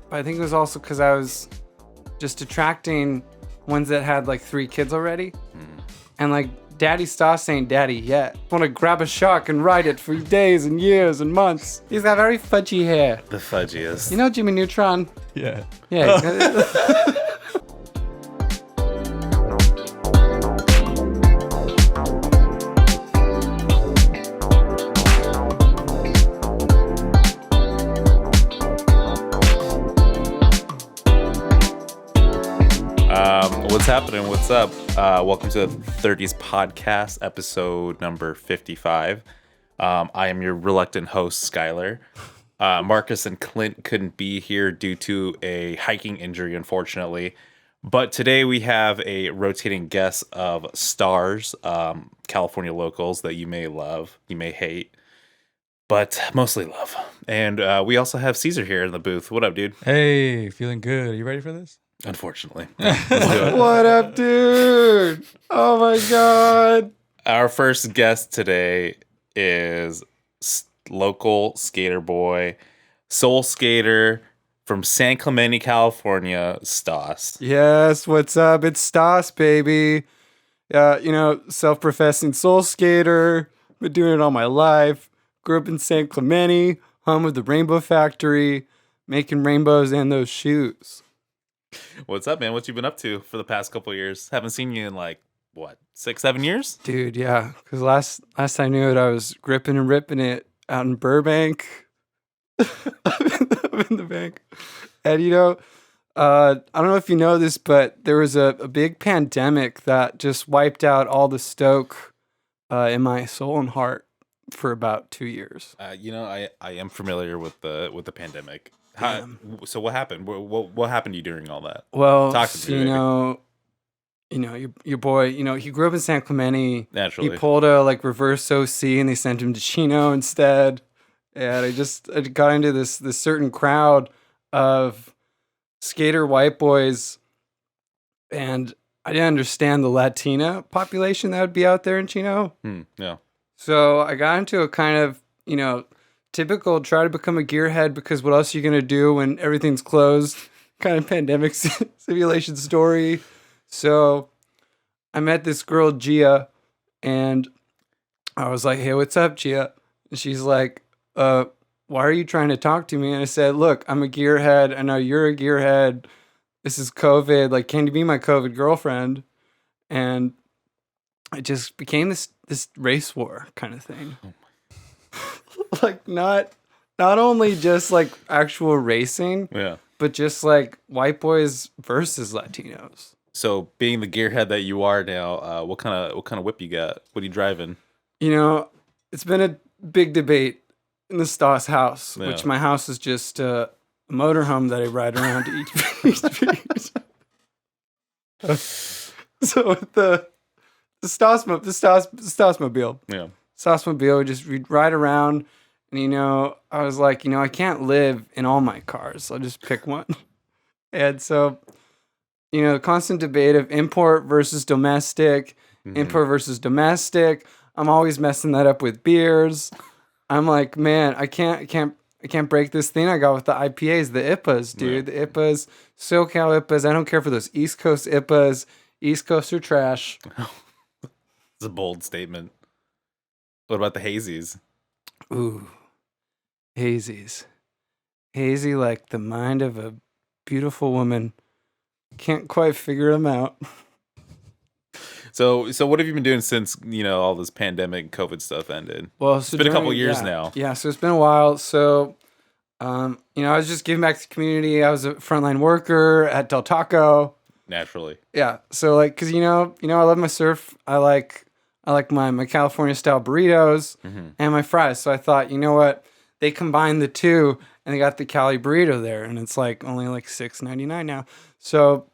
But I think it was also because I was just attracting ones that had like 3 kids already. And like Daddy Stoss ain't daddy yet. Want to grab a shark and ride it for days and years and months. He's got very fudgy hair. The fudgiest. You know Jimmy Neutron? Yeah. Yeah. What's happening? What's up? Welcome to the 30s podcast, episode number 55. I am your reluctant host, Skylar. Marcus and Clint couldn't be here due to a hiking injury, unfortunately. But today we have a rotating guest of stars, California locals that you may love, you may hate, but mostly love. And we also have Caesar here in the booth. What up, dude? Hey, feeling good. Are you ready for this? Unfortunately. Let's do it. What up, dude? Oh my God. Our first guest today is local skater boy, soul skater from San Clemente, California, Stoss. Yes, what's up? It's Stoss, baby. Self-professing soul skater. Been doing it all my life. Grew up in San Clemente, home of the Rainbow Factory, making rainbows and those shoes. What's up, man? What you been up to for the past couple of years? Haven't seen you in 6-7 years? Dude, yeah. Because last I knew it, I was gripping and ripping it out in Burbank. up in the bank. And I don't know if you know this, but there was a big pandemic that just wiped out all the stoke in my soul and heart for about 2 years. I am familiar with the pandemic. So what happened? What happened to you during all that? Well, talk to me. Your boy, he grew up in San Clemente. Naturally. He pulled a reverse OC and they sent him to Chino instead. And I got into this certain crowd of skater white boys, and I didn't understand the Latina population that would be out there in Chino. Yeah. So I got into a kind of, typical try to become a gearhead because what else are you going to do when everything's closed kind of pandemic simulation story. So I met this girl, Gia, and I was like, hey, what's up, Gia? And she's like, why are you trying to talk to me? And I said, look, I'm a gearhead. I know you're a gearhead. This is COVID. Can you be my COVID girlfriend? And it just became this race war kind of thing. Not only just actual racing, yeah, but just white boys versus Latinos. So being the gearhead that you are now, what kind of whip you got? What are you driving? It's been a big debate in the Stoss house, Yeah. which my house is just a motorhome that I ride around to each. So with the Stossmobile. Yeah. Stossmobile, we'd ride around, and I was like, I can't live in all my cars. I'll just pick one. And so, the constant debate of import versus domestic, import versus domestic. I'm always messing that up with beers. I'm like, man, I can't break this thing I got with the IPAs, the IPAs, dude. Yeah. The IPAs, SoCal IPAs. I don't care for those East Coast IPAs. East Coast are trash. It's a bold statement. What about the hazies? Ooh, hazies. Hazy like the mind of a beautiful woman. Can't quite figure them out. So what have you been doing since, all this pandemic COVID stuff ended? Well, It's been a couple years now. Yeah, so it's been a while. So, I was just giving back to the community. I was a frontline worker at Del Taco. Naturally. Yeah. So because I love my surf. I like my California style burritos and my fries. So I thought, you know what? They combined the two and they got the Cali burrito there, and it's only $6.99 now. So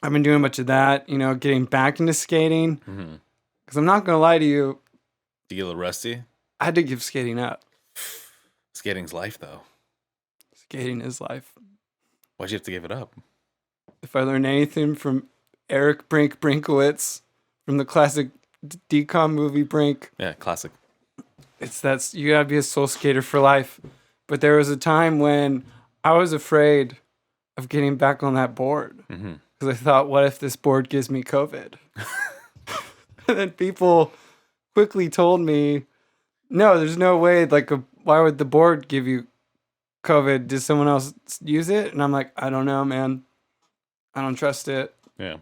I've been doing a bunch of that, getting back into skating. Because I'm not gonna lie to you, Do you get a little rusty? I had to give skating up. Skating's life, though. Skating is life. Why'd you have to give it up? If I learned anything from Eric Brinkowitz from the classic DCOM movie Brink, Yeah, classic. it's you gotta be a soul skater for life. But there was a time when I was afraid of getting back on that board. Mm-hmm. Because I thought, what if this board gives me COVID? And then people quickly told me, no, there's no way. Like, why would the board give you COVID? Did someone else use it? And I'm like, I don't know, man. I don't trust it. Yeah.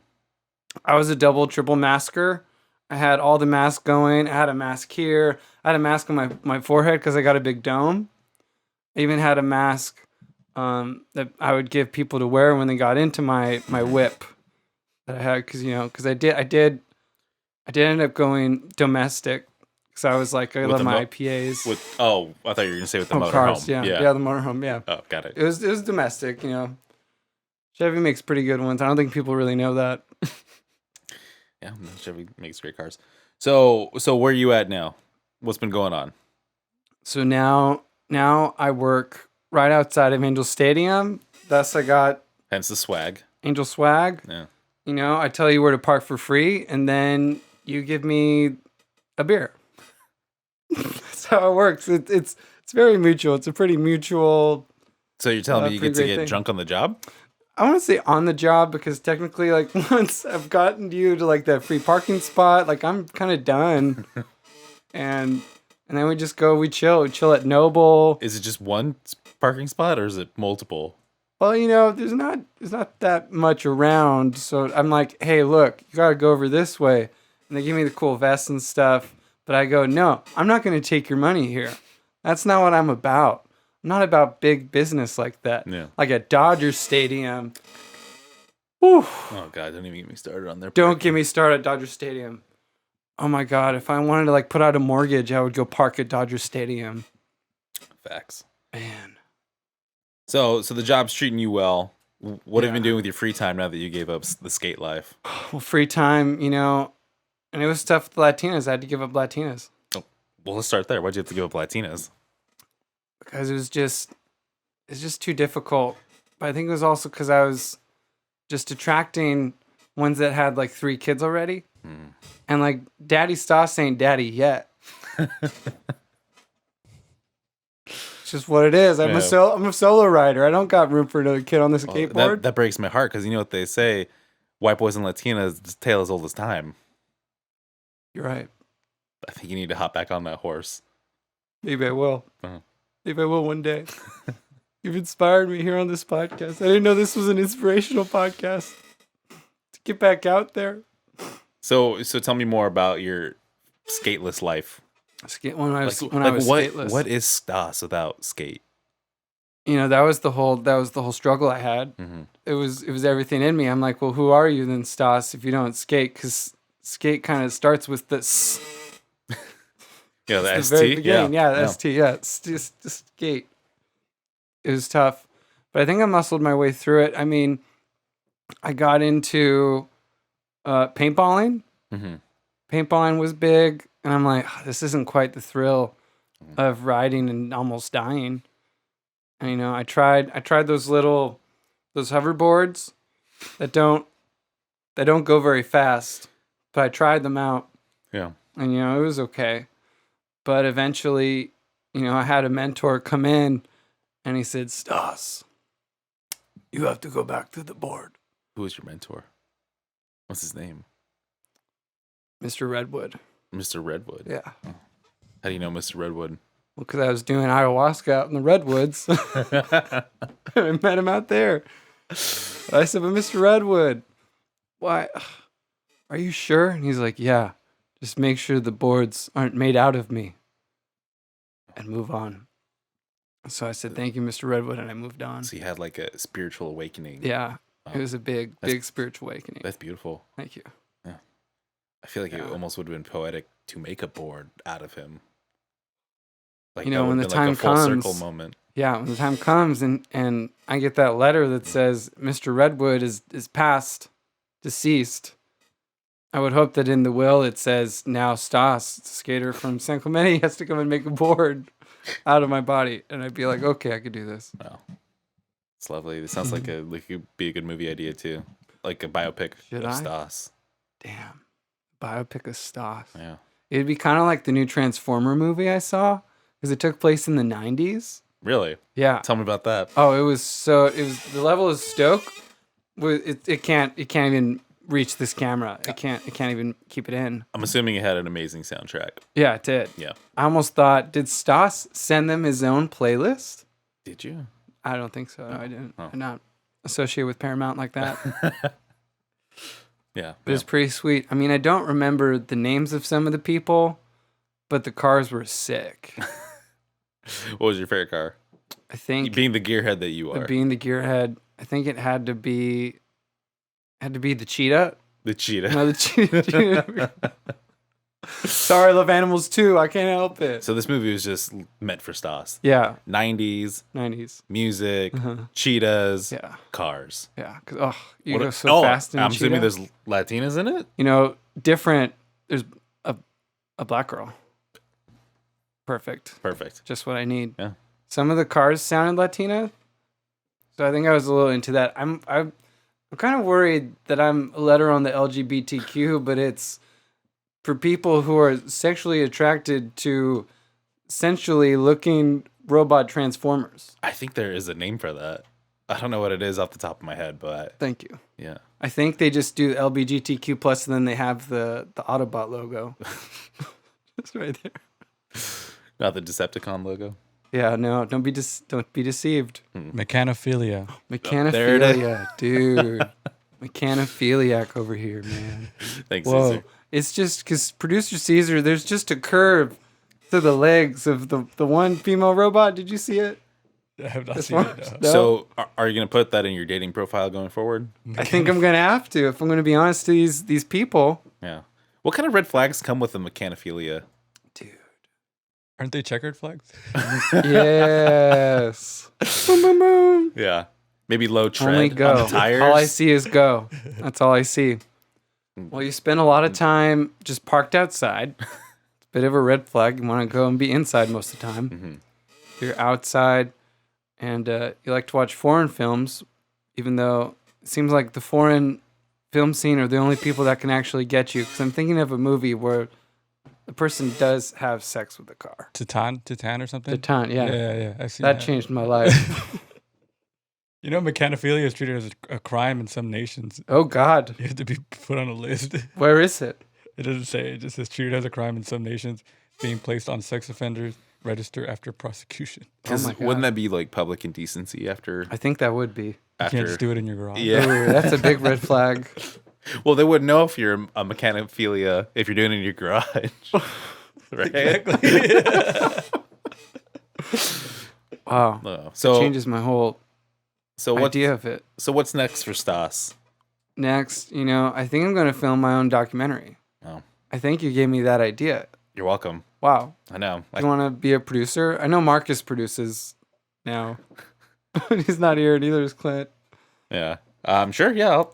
I was a double, triple masker. I had all the masks going. I had a mask here. I had a mask on my forehead because I got a big dome. I even had a mask that I would give people to wear when they got into my whip that I had because I did end up going domestic because I was like I With love the my mo- IPAs. I thought you were gonna say with the Oh, motorhome. cars, yeah, the motorhome, yeah. Oh, got it. It was domestic, Chevy makes pretty good ones. I don't think people really know that. Yeah, Chevy makes great cars. So where are you at now? What's been going on? So now I work right outside of Angel Stadium. Thus, I got Hence the swag. Angel Swag. Yeah. I tell you where to park for free, and then you give me a beer. That's how it works. It's very mutual. It's a pretty mutual. So you're telling me you get pretty to great get thing. drunk on the job? I want to say on the job because technically, like once I've gotten you to like that free parking spot, like I'm kind of done, and then we just go, we chill at Noble. Is it just one parking spot or is it multiple? Well, there's not that much around, so I'm like, hey, look, you gotta go over this way, and they give me the cool vests and stuff, but I go, no, I'm not gonna take your money here. That's not what I'm about. I'm not about big business like that. Yeah. Like at Dodger Stadium. Whew. Oh God, don't even get me started on their Don't get me started at Dodger Stadium. Oh my God, if I wanted to like put out a mortgage, I would go park at Dodger Stadium. facts. Man. So the job's treating you well. What have you been Yeah. doing with your free time now that you gave up the skate life? Well, free time, and it was tough with Latinas. I had to give up Latinas. Well, let's start there. Why'd you have to give up Latinas? Because it's just too difficult. But I think it was also because I was just attracting ones that had like 3 kids already. And like Daddy Stas ain't daddy yet. It's just what it is. I'm a solo rider. I don't got room for another kid on this Well, skateboard. that breaks my heart because you know what they say, white boys and Latinas, the tale as old as time. You're right. I think you need to hop back on that horse. Maybe I will. Uh-huh. Maybe I will one day. You've inspired me here on this podcast. I didn't know this was an inspirational podcast. To get back out there. So tell me more about your skateless life. When I was skateless. What is Stas without skate? That was the whole struggle I had. Mm-hmm. It was everything in me. I'm like, well, who are you then, Stas, if you don't skate? Because skate kind of starts with this. Yeah, the It's ST. the very beginning. Yeah, the yeah. ST. Yeah, it's just skate. It was tough, but I think I muscled my way through it. I mean, I got into paintballing. Mm-hmm. Paintballing was big, and I'm like, this isn't quite the thrill of riding and almost dying. And I tried those hoverboards that don't go very fast, but I tried them out. Yeah. And it was okay. But eventually, I had a mentor come in and he said, Stas, you have to go back to the board. Who was your mentor? What's his name? Mr. Redwood. Mr. Redwood. Yeah. How do you know Mr. Redwood? Well, because I was doing ayahuasca out in the redwoods. I met him out there. I said, but Mr. Redwood, why? Are you sure? And he's like, yeah. Just make sure the boards aren't made out of me. And move on. So I said, thank you, Mr. Redwood, and I moved on. So you had like a spiritual awakening. Yeah. Wow. It was a big spiritual awakening. That's beautiful. Thank you. I feel like it Yeah. almost would have been poetic to make a board out of him. Like When that the would've been time like a full comes, circle moment. Yeah, when the time comes and I get that letter that says Mr. Redwood is passed, deceased, I would hope that in the will it says now Stas, the skater from San Clemente, has to come and make a board out of my body. And I'd be like, okay, I could do this. Wow. It's lovely. It sounds like it could be a good movie idea too. Like a biopic Should of I? Stas. Damn. Biopic of Stas. Yeah. It'd be kind of like the new Transformer movie I saw because it took place in the 90s. Really? Yeah. Tell me about that. Oh, it was the level of stoke. It can't even reach this camera. It can't even keep it in. I'm assuming it had an amazing soundtrack. Yeah, it did. Yeah. I almost thought, did Stas send them his own playlist? Did you? I don't think so. I didn't. Oh. I'm not associated with Paramount like that. Yeah. But it's pretty sweet. I mean, I don't remember the names of some of the people, but the cars were sick. What was your favorite car? I think Being the gearhead that you are. being the gearhead, I think it had to be the cheetah. The cheetah. No, the cheetah. Sorry, I love animals too. I can't help it. So this movie was just meant for Stas. Yeah, 90s, 90s. music, cheetahs, Yeah, cars. yeah. Cause you What go so fast in a I'm assuming cheetah. there's Latinas in it? Different. There's a black girl. Perfect. Perfect. Just what I need. Yeah. Some of the cars sounded Latina, so I think I was a little into that. I'm kind of worried that I'm a letter on the LGBTQ, but it's for people who are sexually attracted to sensually looking robot transformers. I think there is a name for that. I don't know what it is off the top of my head, but Thank you. yeah. I think they just do LGBTQ plus, and then they have the Autobot logo. It's right there. Not the Decepticon logo. Yeah, no, don't be deceived. Mechanophilia. There it is. Mechanophiliac, dude. Mechanophiliac over here, man. Thanks, Whoa. Caesar. It's just because producer Caesar, there's just a curve to the legs of the one female robot. Did you see it? I have not This seen one? it. No. So are you going to put that in your dating profile going forward? I think I'm gonna have to if I'm gonna be honest to these people. Yeah. What kind of red flags come with a mechanophilia? Dude. Aren't they checkered flags? Yes. Boom, boom, boom. Yeah. Maybe low tread Only go. on the tires. All I see is go. That's all I see. Well, you spend a lot of time just parked outside. It's a bit of a red flag. You want to go and be inside most of the time. Mm-hmm. You're outside, and you like to watch foreign films, even though it seems like the foreign film scene are the only people that can actually get you. Because I'm thinking of a movie where the person does have sex with the car. Titan or something? Titan, yeah. Yeah. I've seen That changed my life. You know, mechanophilia is treated as a crime in some nations. Oh, God. You have to be put on a list. Where is it? It doesn't say. It just says treated as a crime in some nations, being placed on sex offenders register after prosecution. Because Oh my God. wouldn't that be like public indecency after? I think that would be. You can't just do it in your garage. Yeah. Ooh, that's a big red flag. Well, they wouldn't know if you're a mechanophilia if you're doing it in your garage. Right? Wow. No. So Changes my whole what idea of it. So what's next for Stas? Next, I think I'm going to film my own documentary. Oh, I think you gave me that idea. you're welcome. Wow. I know. You want to be a producer? I know Marcus produces now. He's not here, neither is Clint. Yeah. Sure. Yeah. I'll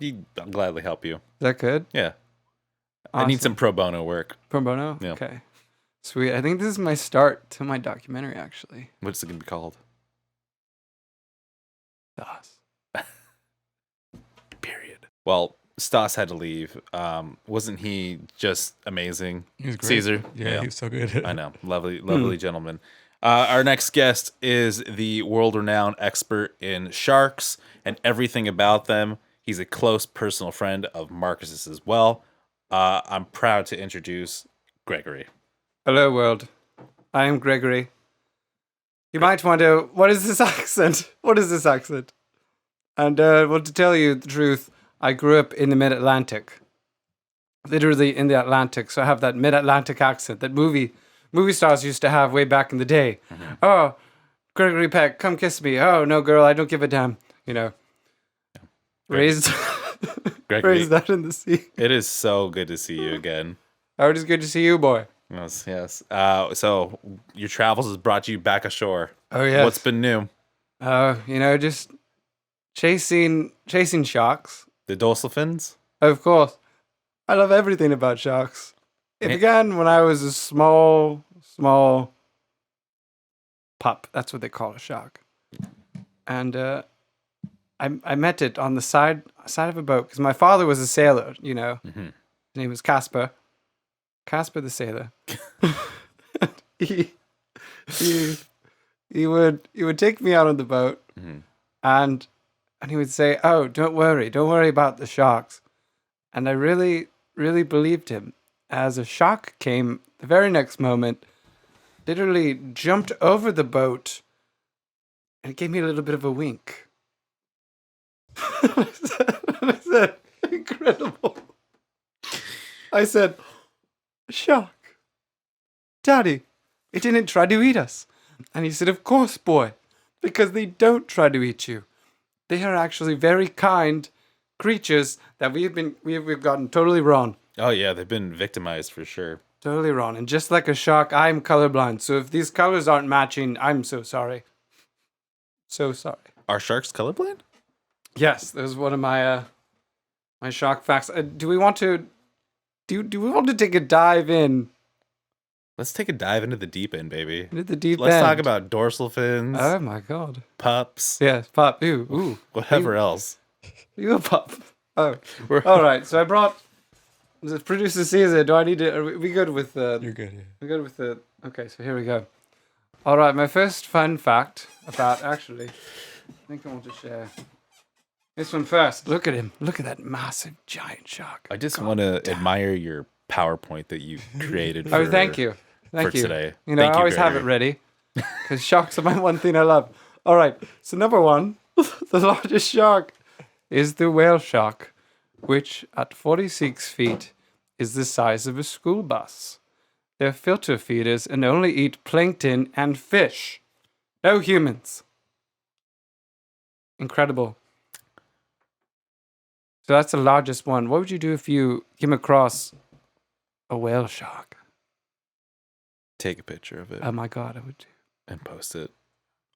gladly help you. Is that good? Yeah. I need some pro bono work. Pro bono? Yeah. Okay. Sweet. I think this is my start to my documentary, actually. What's it gonna be called? Stas. Period. Well, Stas had to leave. Wasn't he just amazing? He was great. Caesar. Yeah, he was so good. I know. Lovely gentleman. Our next guest is the world-renowned expert in sharks and everything about them. He's a close personal friend of Marcus's as well. I'm proud to introduce Gregory. Hello, world. I am Gregory. You might wonder, what is this accent? What is this accent? And, well, to tell you the truth, I grew up in the mid-Atlantic. Literally in the Atlantic, so I have that mid-Atlantic accent that movie stars used to have way back in the day. Mm-hmm. Oh, Gregory Peck, come kiss me. Oh, no, girl, I don't give a damn. Raised, Gregory, raised that in the sea. it is so good to see you again. Oh, it is good to see you, boy. Yes. So your travels has brought you back ashore. Oh, yes. What's been new? Just chasing sharks. The dolphins? Of course. I love everything about sharks. It began when I was a small pup. That's what they call a shark. And I met it on the side of a boat because my father was a sailor, Mm-hmm. His name was Casper. Casper the sailor. he he would take me out on the boat, and he would say, "Oh, don't worry about the sharks." And I really, really believed him. As a shark came the very next moment, literally jumped over the boat, and gave me a little bit of a wink. I said, incredible. I said, "Shark, Daddy, it didn't try to eat us." And he said, "Of course, boy, because they don't try to eat you. They are actually very kind creatures that we've gotten totally wrong. Oh yeah, they've been victimized for sure. Totally wrong. And just like a shark, I'm colorblind. So if these colors aren't matching, I'm so sorry. So sorry." Are sharks colorblind? Yes, that was one of my my shark facts. Do we want to take a dive in Let's take a dive into the deep end, baby. into the deep Let's end? talk about dorsal fins, Oh my god. pups, Yes, pup. Ooh. whatever else. You a pup. Oh. All right. So I brought the producer Caesar. Do I need to? Are we good with the? You're good. Yeah. We good with the? Okay. So here we go. All right. My first fun fact about I think I want to share this one first. Look at him. Look at that massive giant shark. I just want to admire your PowerPoint that you created. Oh, thank you. Thank for you. today. You know, Thank I you, always have it ready because sharks are my one thing I love. All right. So number one, the largest shark is the whale shark, which at 46 feet is the size of a school bus. They're filter feeders and only eat plankton and fish. No humans. Incredible. So that's the largest one. What would you do if you came across a whale shark? Take a picture of it Oh my God, I would do. and post it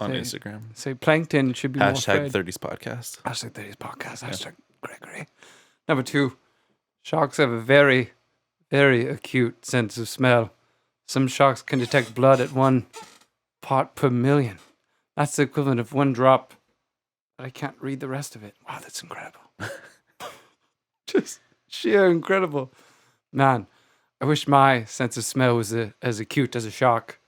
on Say- Instagram. Say plankton should be more Hashtag fed. 30s podcast. Hashtag 30s podcast. Hashtag Gregory. Number two, sharks have a very, very acute sense of smell. Some sharks can detect blood at 1 part per million. That's the equivalent of 1 drop. But I can't read the rest of it. Wow, that's incredible. Just sheer incredible. Man, I wish my sense of smell was as acute as a shark.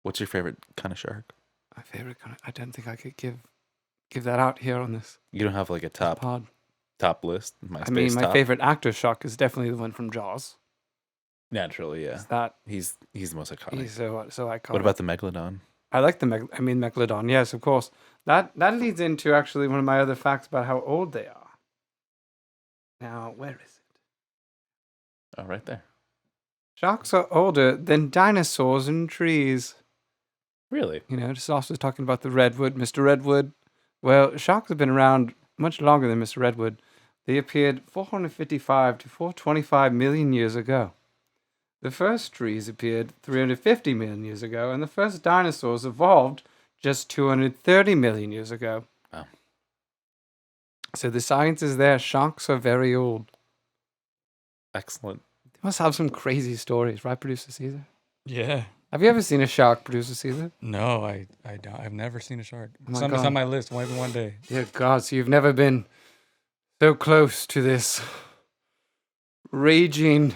What's your favorite kind of shark? My favorite kind of, I don't think I could give that out here on this You don't have like a top pod. list? MySpace I mean, my top? favorite actor shark is definitely the one from Jaws. Naturally, yeah. Is that He's the most iconic. he's so iconic. What about the megalodon? I like the Megalodon. Yes, of course. That leads into actually one of my other facts about how old they are. Now, where is it? Oh, right there. Sharks are older than dinosaurs and trees. Really? You know, just also talking about the redwood, Mr. Redwood. Well, sharks have been around much longer than Mr. Redwood. They appeared 455 to 425 million years ago. The first trees appeared 350 million years ago, and the first dinosaurs evolved just 230 million years ago. Wow. So the science is there. Sharks are very old. Excellent. They must have some crazy stories, right, Producer Caesar? Yeah. Have you ever seen a shark, Producer Caesar? No, I don't. I've never seen a shark. Oh my It's God. on my list. Maybe one day. Dear God, so you've never been so close to this raging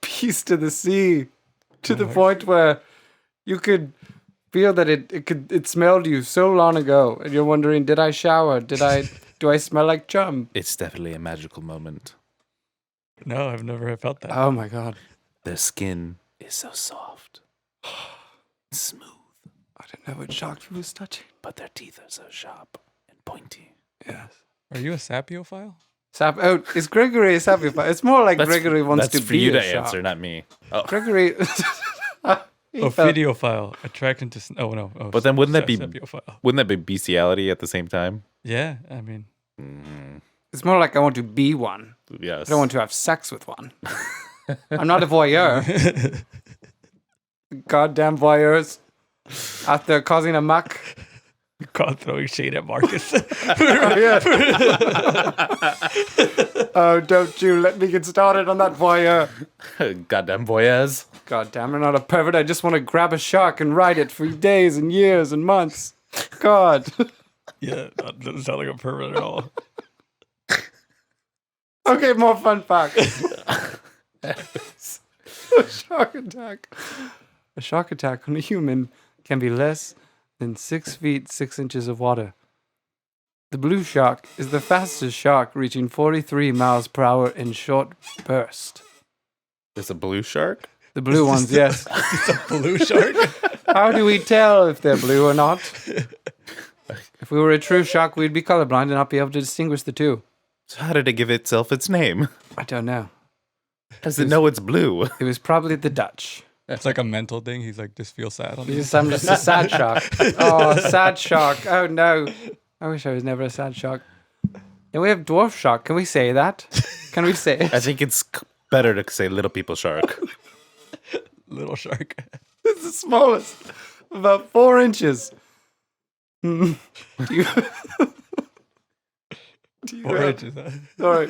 beast of the sea to the Oh my point where you could feel that it smelled you so long ago, and you're wondering, did I shower? Do I smell like chum? It's definitely a magical moment. No, I've never felt that. Oh my God. Their skin is so soft, smooth, I didn't know what shark you was touching. but their teeth are so sharp and pointy. Yes. Are you a sapiophile? Is Gregory a sapiophile? It's more like Gregory wants that's to for be you a to shark. answer, not me. Oh, Gregory. Ophidiophile. Attraction to. Oh no. Oh, But then wouldn't that be- sapiophile? wouldn't that be bestiality at the same time? Yeah. I mean. It's more like I want to be one. Yes. I don't want to have sex with one. I'm not a voyeur. Goddamn voyeurs out there causing a muck. God throwing shade at Marcus. Oh, don't you let me get started on that voyeur. Goddamn voyeurs. God damn, I'm not a pervert. I just want to grab a shark and ride it for days and years and months. God. Yeah, that doesn't sound like a pervert at all. Okay, more fun facts. Shark attack. A shark attack on a human can be less than 6 feet 6 inches of water. The blue shark is the fastest shark, reaching 43 miles per hour in short burst. There's a blue shark? The blue ones, yes. It's a blue shark. How do we tell if they're blue or not? If we were a true shark, we'd be colorblind and not be able to distinguish the two. So how did it give itself its name? I don't know. Does it know it's blue? It was probably the Dutch. It's like a mental thing. He's like, just feel sad on me. I'm just a sad shark. Oh, sad shark. Oh, no. I wish I was never a sad shark. And we have dwarf shark. Can we say that? Can we say it? I think it's better to say little people shark. Little shark. It's the smallest. About 4 inches. Do you 4 inches. Huh?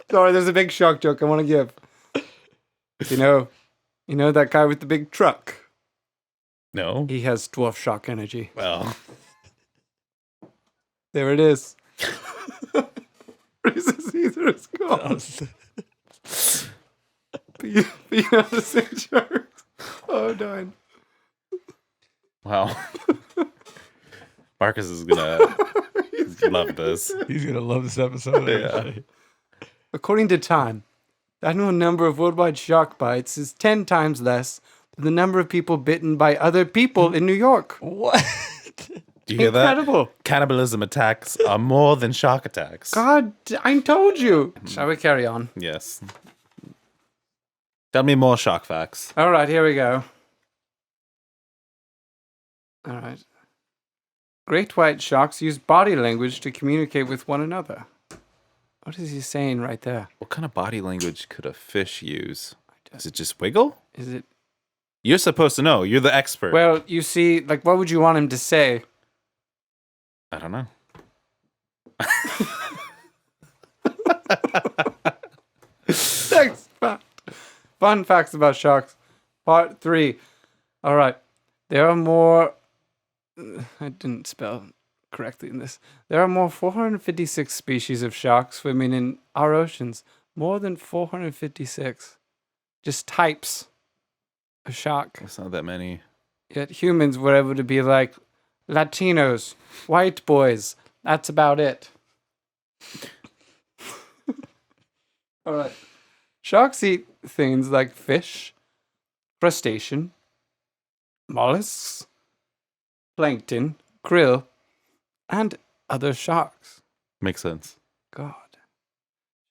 Sorry, there's a big shark joke I want to give. You know that guy with the big truck? No? He has dwarf shark energy. Well, There it is. Reese's Caesar is gone. But you know the same sharks. Oh, darn. wow. Marcus is gonna love this. He's gonna love this episode. Yeah. According to Time, the annual number of worldwide shark bites is 10 times less than the number of people bitten by other people in New York. What? Do you hear Incredible. that? Cannibalism attacks are more than shark attacks. God, I told you. Shall we carry on? Yes. Tell me more shark facts. All right, here we go. All right. Great white sharks use body language to communicate with one another. What is he saying right there? What kind of body language could a fish use? Is it just wiggle? Is it? You're supposed to know. You're the expert. Well, you see, like, what would you want him to say? I don't know. Next fact. Fun facts about sharks. Part 3. All right. There are more. I didn't spell correctly in this. There are more 456 species of sharks swimming in our oceans. More than 456. Just types of shark. It's not that many. Yet humans were able to be like Latinos, white boys. That's about it. All right. Sharks eat things like fish, crustacean, mollusks, plankton, krill, and other sharks. Makes sense. God.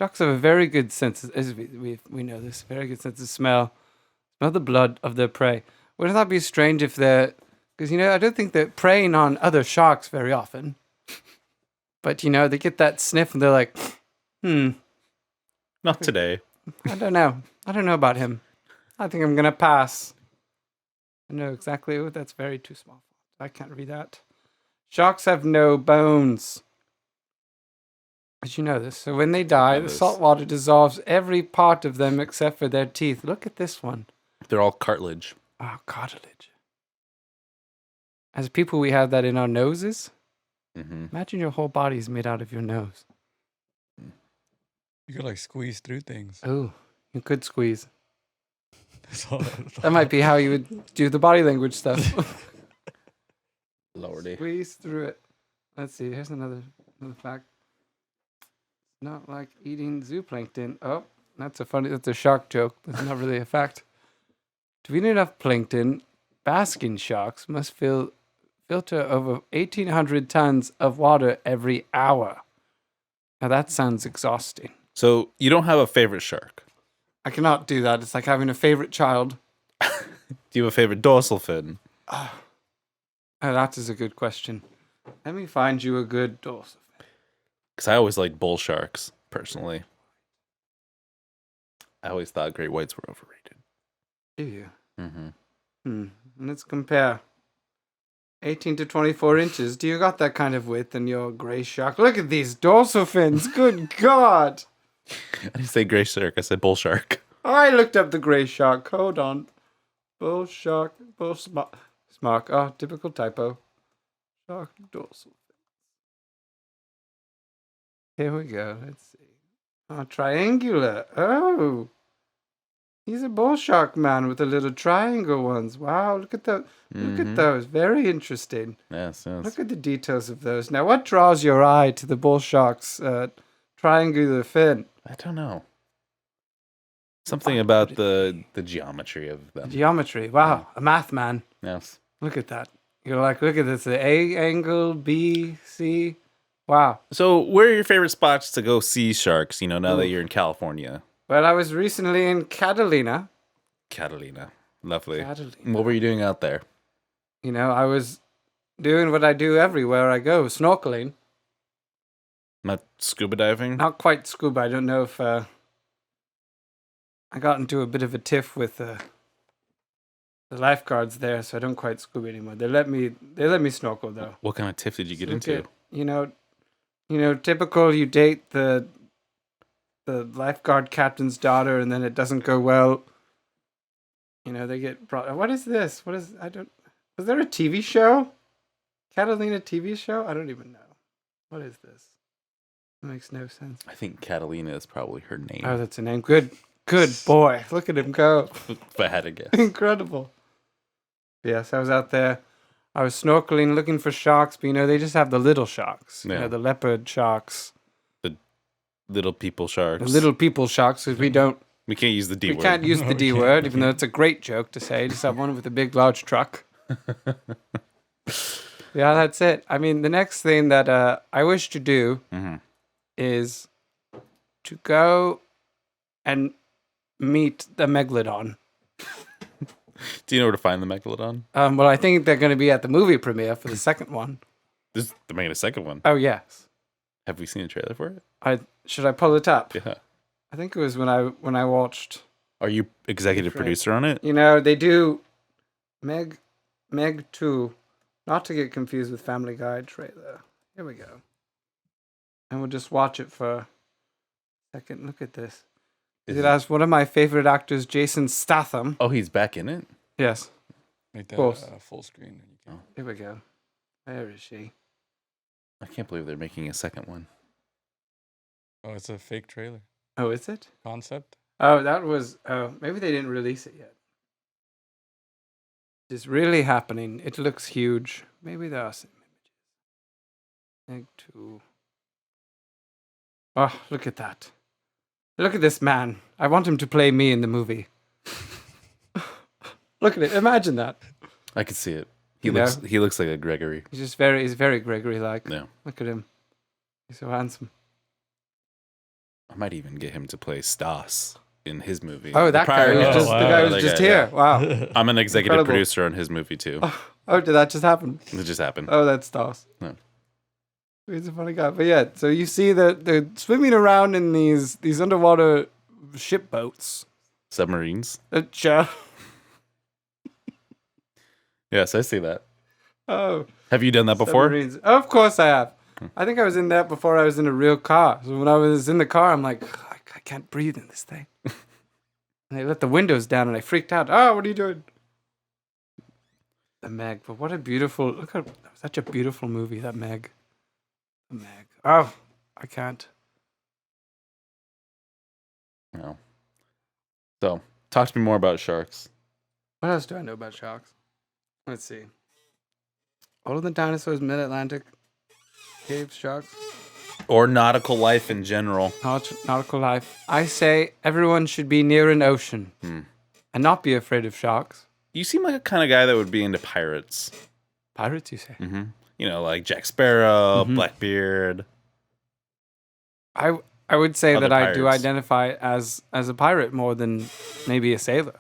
Sharks have a very good sense, as we know this, very good sense of smell. Smell the blood of their prey. Wouldn't that be strange if they're... Because, I don't think they're preying on other sharks very often. But, they get that sniff and they're like, Not today. I don't know. I don't know about him. I think I'm going to pass. I know exactly. Oh, that's very too small. I can't read that. Sharks have no bones. Did you know this? So when they die, the salt water dissolves every part of them except for their teeth. Look at this one. They're all cartilage. Oh, cartilage. As people, we have that in our noses. Mm-hmm. Imagine your whole body is made out of your nose. You could like squeeze through things. Oh, you could squeeze. That's all. That might be how you would do the body language stuff. Lordy. Squeeze through it. Let's see. Here's another fact. Not like eating zooplankton. Oh, that's a shark joke. That's not really a fact. To eat enough plankton, basking sharks must filter over 1,800 tons of water every hour. Now that sounds exhausting. So you don't have a favorite shark? I cannot do that. It's like having a favorite child. Do you have a favorite dorsal fin? Oh, that is a good question. Let me find you a good dorsal fin. Because I always liked bull sharks, personally. I always thought great whites were overrated. Do you? Mm-hmm. Let's compare. 18 to 24 inches. Do you got that kind of width in your gray shark? Look at these dorsal fins. Good God. I didn't say gray shark. I said bull shark. I looked up the gray shark. Hold on. Bull shark. Bull smark. Oh, typical typo. Shark dorsal fins. Here we go. Let's see. Oh, triangular. Oh. He's a bull shark man with the little triangle ones. Wow, look at the look at those. Very interesting. Yes. Look at the details of those. Now, what draws your eye to the bull shark's triangular fin? I don't know. Something about the geometry of them. Geometry. Wow, a math man. Yes. Look at that. You're like, look at this. The A angle, B, C. Wow. So, where are your favorite spots to go see sharks? You know, now that you're in California. Well, I was recently in Catalina. Catalina. Lovely. Catalina. What were you doing out there? You know, I was doing what I do everywhere I go, snorkeling. Not scuba diving? Not quite scuba. I don't know if I got into a bit of a tiff with the lifeguards there, so I don't quite scuba anymore. They let me snorkel though. What kind of tiff did you get Look into? at, you know, typical. You date the lifeguard captain's daughter, and then it doesn't go well. You know, they get brought. What is this? What is? I don't. Was there a TV show? Catalina TV show? I don't even know. What is this? It makes no sense. I think Catalina is probably her name. Oh, that's a name. Good boy. Look at him go. If I had to guess. Incredible. Yes, I was out there. I was snorkeling, looking for sharks, but you know, they just have the little sharks. Yeah. You know, the leopard sharks. Little people sharks. The little people sharks, because we can't use the D word. We can't use the D word, even though it's a great joke to say. Just have one with a big, large truck. Yeah, that's it. I mean, the next thing that I wish to do is to go and meet the megalodon. Do you know where to find the megalodon? Well, I think they're going to be at the movie premiere for the second one. They're making a second one. Oh, yes. Have we seen a trailer for it? Should I pull it up? Yeah. I think it was when I watched. Are you executive producer on it? You know, they do Meg 2, not to get confused with Family Guy trailer. Here we go. And we'll just watch it for a second. Look at this. It has one of my favorite actors, Jason Statham. Oh, he's back in it? Yes. Make that course. full screen. And you can... Here we go. Where is she? I can't believe they're making a second one. Oh, it's a fake trailer. Oh, is it? Concept? Oh, that was. Oh, maybe they didn't release it yet. It's really happening. It looks huge. Maybe there are some images. Egg 2. Oh, look at that. Look at this man. I want him to play me in the movie. Look at it. Imagine that. I could see it. He You looks like a Gregory. He's very Gregory-like. Yeah. Look at him. He's so handsome. I might even get him to play Stas in his movie. Oh, that guy guy. was just, wow. the guy was That just guy, here. yeah. Wow. I'm an executive Incredible. producer on his movie too. Oh, did that just happen? It just happened. Oh, that's Stas. No. He's a funny guy. But yeah, so you see that they're swimming around in these underwater ship boats. Submarines. Sure. Yes, I see that. Oh. Have you done that before? Submarines. Oh, of course I have. I think I was in that before I was in a real car. So when I was in the car, I'm like, I can't breathe in this thing. And they let the windows down and I freaked out. Oh, what are you doing? The Meg. But what a beautiful, look at, such a beautiful movie, that Meg. The Meg. Oh, I can't. No. So, talk to me more about sharks. What else do I know about sharks? Let's see. All of the dinosaurs, mid-Atlantic, cave sharks, Or nautical life in general. nautical life. I say everyone should be near an ocean and not be afraid of sharks. You seem like a kind of guy that would be into pirates. Pirates, you say? Mm-hmm. You know, like Jack Sparrow, Blackbeard. I would say Other that I do pirates. identify as a pirate more than maybe a sailor.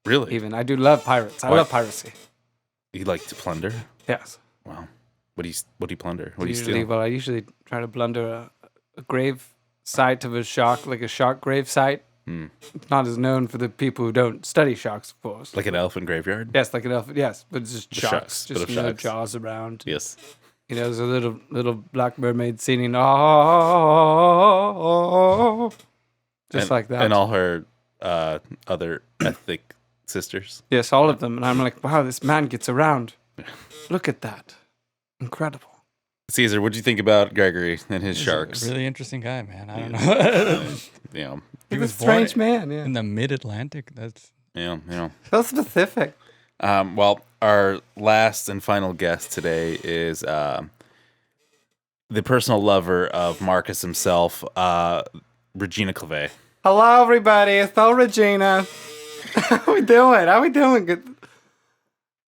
Really? Even I do love pirates. I Why? love piracy. You like to plunder? Yes. Wow. What do you plunder? What do you Usually, steal? well, I usually try to blunder a grave site of a shark, like a shark grave site. It's not as known for the people who don't study sharks, of course. Like an elephant graveyard? Yes, like an elephant. Yes, but it's just sharks, sharks. bit Just of no sharks. jaws around. Yes. You know, there's a little black mermaid singing, oh, just like that. And all her other ethnic sisters. Yes, all of them. And I'm like, wow, this man gets around. Look at that. Incredible. Caesar, what'd you think about Gregory and his He's sharks? a really interesting guy, man. I don't know. You know, He He's was a strange born man. Yeah. in the mid-Atlantic. That's Yeah. So specific. Well, our last and final guest today is the personal lover of Marcus himself, Regina Clave. Hello, everybody. It's old Regina. How we doing? How we doing? Good.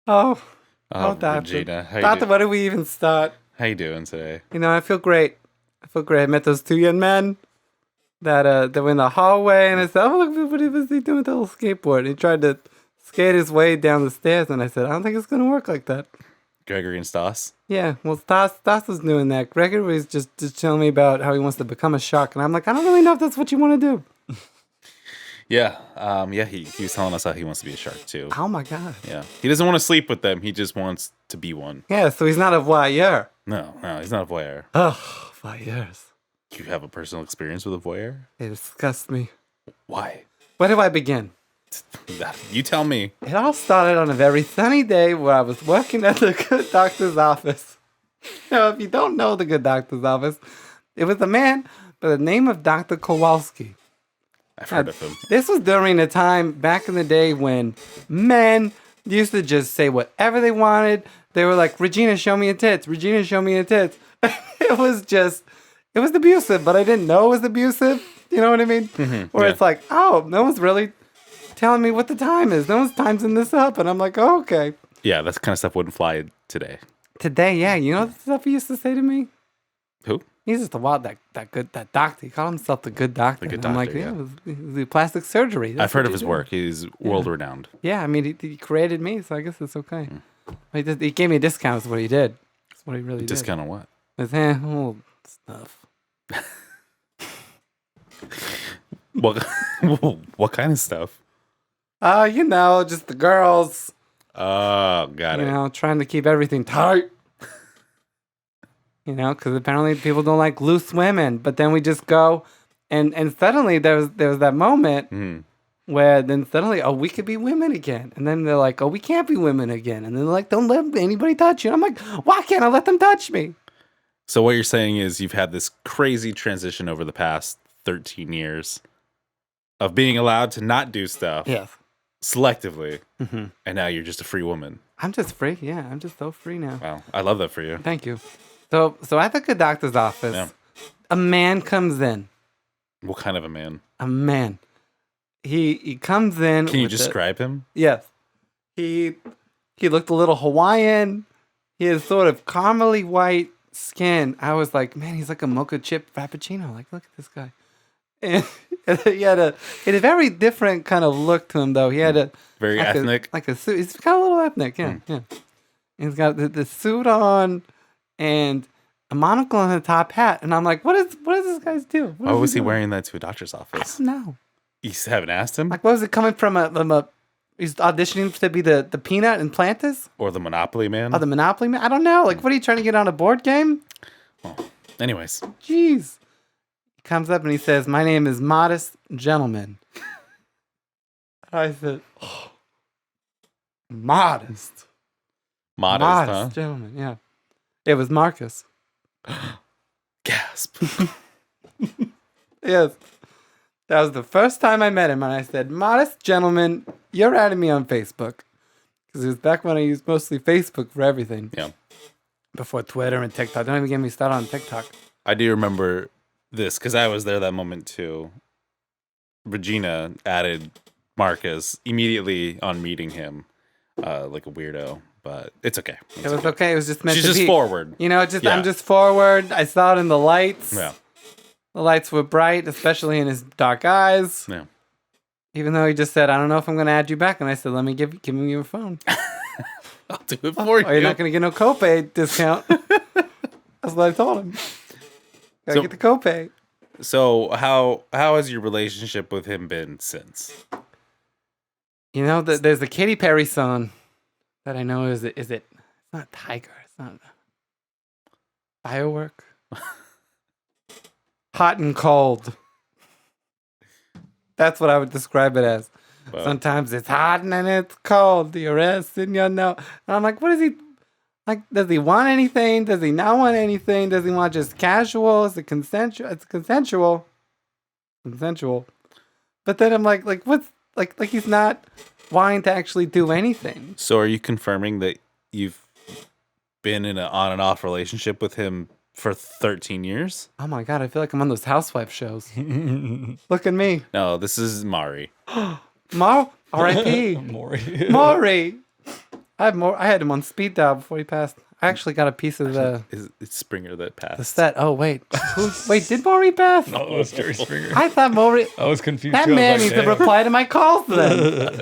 Oh, Doctor. Regina, Doctor, where do we even start? How you doing today? You know, I feel great. I met those two young men that were in the hallway, and I said, "Oh, look, what was he doing with the little skateboard?" And he tried to skate his way down the stairs, and I said, "I don't think it's gonna work like that." Gregory and Stas? Yeah, well, Stas was doing that. Gregory was just telling me about how he wants to become a shark, and I'm like, I don't really know if that's what you want to do. Yeah. He was telling us how he wants to be a shark too. Oh my god. Yeah. He doesn't want to sleep with them. He just wants to be one. Yeah, so he's not a voyeur. No, he's not a voyeur. Oh, voyeurs. You have a personal experience with a voyeur? They disgust me. Why? Where do I begin? You tell me. It all started on a very sunny day where I was working at the good doctor's office. Now, if you don't know the good doctor's office, it was a man by the name of Dr. Kowalski. I've heard of him. This was during a time back in the day when men used to just say whatever they wanted. They were like, Regina, show me your tits. Regina, show me your tits. It was abusive, but I didn't know it was abusive. You know what I mean? Where it's like, oh, no one's really telling me what the time is. No one's timesing this up. And I'm like, oh, okay. Yeah, that kind of stuff wouldn't fly today. Today, yeah. You know the stuff he used to say to me? Who? He's just that doctor. He called himself the good doctor. The good I'm doctor, like, yeah. it was the plastic surgery. That's I've heard what of you his do. work. He's world renowned. Yeah, I mean, he created me, so I guess it's okay. He gave me a discount. Is what he did. That's what he really did. Discount on what? His old stuff. What kind of stuff? Just the girls. Oh, got it. Trying to keep everything tight. Because apparently people don't like loose women. But then we just go, and suddenly there was that moment where then suddenly, oh, we could be women again. And then they're like, oh, we can't be women again. And then they're like, don't let anybody touch you. And I'm like, why can't I let them touch me? So what you're saying is you've had this crazy transition over the past 13 years of being allowed to not do stuff selectively, and now you're just a free woman. I'm just free. Yeah, I'm just so free now. Wow, I love that for you. Thank you. So at the good doctor's office, a man comes in. What kind of a man? A man. He comes in. Can you describe him? Yes. He looked a little Hawaiian. He has sort of caramely white skin. I was like, man, he's like a mocha chip frappuccino. Like, look at this guy. And he had a very different kind of look to him, though. He had a very ethnic, like a suit. He's kind of a little ethnic, yeah. He's got the suit on and a monocle and a top hat, and I'm like, what does this guy's do? Why was he wearing that to a doctor's office? I don't know. You haven't asked him? Like, what was it coming from? He's auditioning to be the Peanut and Plantis? Or the Monopoly man? Oh, the Monopoly man? I don't know. Like, what are you trying to get on a board game? Well, anyways. Jeez. He comes up and he says, my name is Modest Gentleman. I said, oh, Modest. Modest, huh? Gentleman, yeah. It was Marcus. Gasp. Yes. That was the first time I met him, and I said, Modest Gentleman, you're adding me on Facebook. Because it was back when I used mostly Facebook for everything. Yeah. Before Twitter and TikTok. Don't even get me started on TikTok. I do remember this, because I was there that moment too. Regina added Marcus immediately on meeting him, like a weirdo. But it's okay. It was okay. It was just meant She's to just be. forward. I'm just forward. I saw it in the lights. Yeah. The lights were bright, especially in his dark eyes. Yeah. Even though he just said, I don't know if I'm going to add you back. And I said, let me give me your phone. I'll do it for you. Or you're not going to get no copay discount. That's what I told him. Gotta get the copay. So how has your relationship with him been since? There's the Katy Perry song that I know is it? It's not Tiger. It's not Firework. Hot and cold. That's what I would describe it as. Well, sometimes it's hot and then it's cold. You're resting your nose. And I'm like, what is he? Like, does he want anything? Does he not want anything? Does he want just casual? Is it consensual? It's consensual. Consensual. But then I'm like what's like he's not wanting to actually do anything. So are you confirming that you've been in an on and off relationship with him for 13 years? Oh my God, I feel like I'm on those housewife shows. Look at me. No, this is Mari. R.I.P. Maury. Maury. I had him on speed dial before he passed. I actually got a piece of It's Springer that passed. the set. Oh wait, wait, did Maury pass? No, it was Jerry Springer. I thought Maury. I was confused. That too. I was man like, needs to damn. reply to my calls then.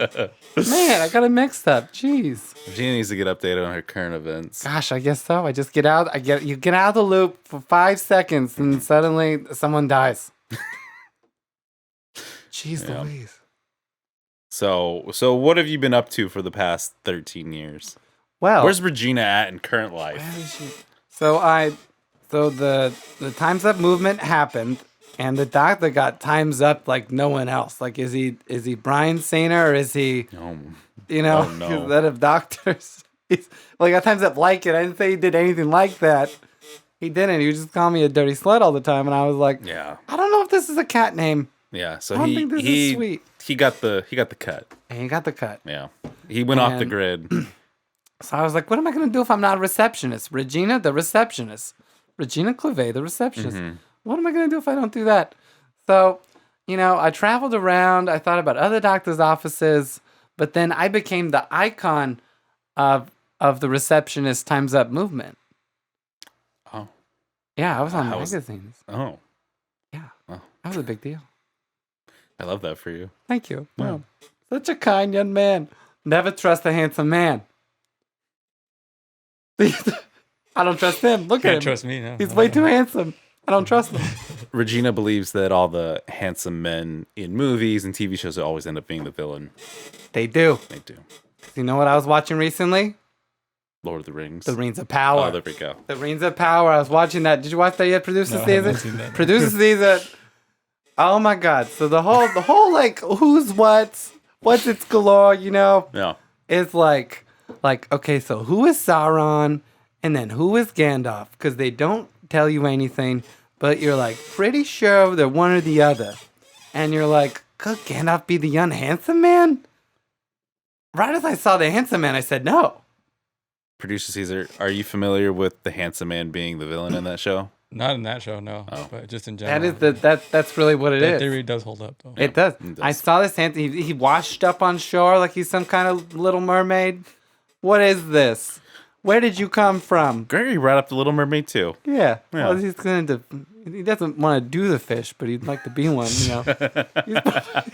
Man, I got it mixed up. Jeez. Regina needs to get updated on her current events. Gosh, I guess so. I just get out. You get out of the loop for 5 seconds, and suddenly someone dies. Jeez Yeah. Louise. So what have you been up to for the past 13 years? Well, Where's Regina at in current life? where is she? So the Time's Up movement happened, and the doctor got Time's Up like no one else. Like, is he Brian Sainer or is he? Oh, You know, Oh, no. instead of doctors. He's like, at times up like it. I didn't say he did anything like that. He didn't. He was just calling me a dirty slut all the time, and I was like, yeah, I don't know if this is a cat name. yeah. So I don't he think this is he sweet. he got the cut. And he got the cut. Yeah, he went off the And- grid. So I was like, what am I going to do if I'm not a receptionist? Regina, the receptionist. Regina Clavet, the receptionist. What am I going to do if I don't do that? So, I traveled around. I thought about other doctors' offices, but then I became the icon of the receptionist Time's Up movement. Oh, Yeah, I was on How was- magazines. oh, Yeah, Oh. that was a big deal. I love that for you. Thank you. Yeah. Wow. Such a kind young man. Never trust a handsome man. I don't trust him. Look at Can't him. trust me now. He's way too handsome. I don't trust him. Regina believes that all the handsome men in movies and TV shows always end up being the villain. They do. They do. You know what I was watching recently? Lord of the Rings. The Rings of Power. Oh, there we go. The Rings of Power. I was watching that. Did you watch that yet? Producer No, I season. haven't seen that. Producer season. Oh my God! So the whole like who's what's its galore. Yeah. Is like okay. So who is Sauron, and then who is Gandalf? Because they don't tell you anything, but you're like pretty sure they're one or the other, and you're like, could Gandalf be the unhandsome man? Right as I saw the handsome man, I said no. Producer Caesar, are you familiar with the handsome man being the villain in that show? Not in that show, no. Oh. But just in general. That's really what it that is. theory does hold up, though. It does. It does. I saw this handsome. He washed up on shore like he's some kind of little mermaid. What is this? Where did you come from? Gregory brought up the Little Mermaid too. Yeah. Yeah. Well, he doesn't want to do the fish, but he'd like to be one.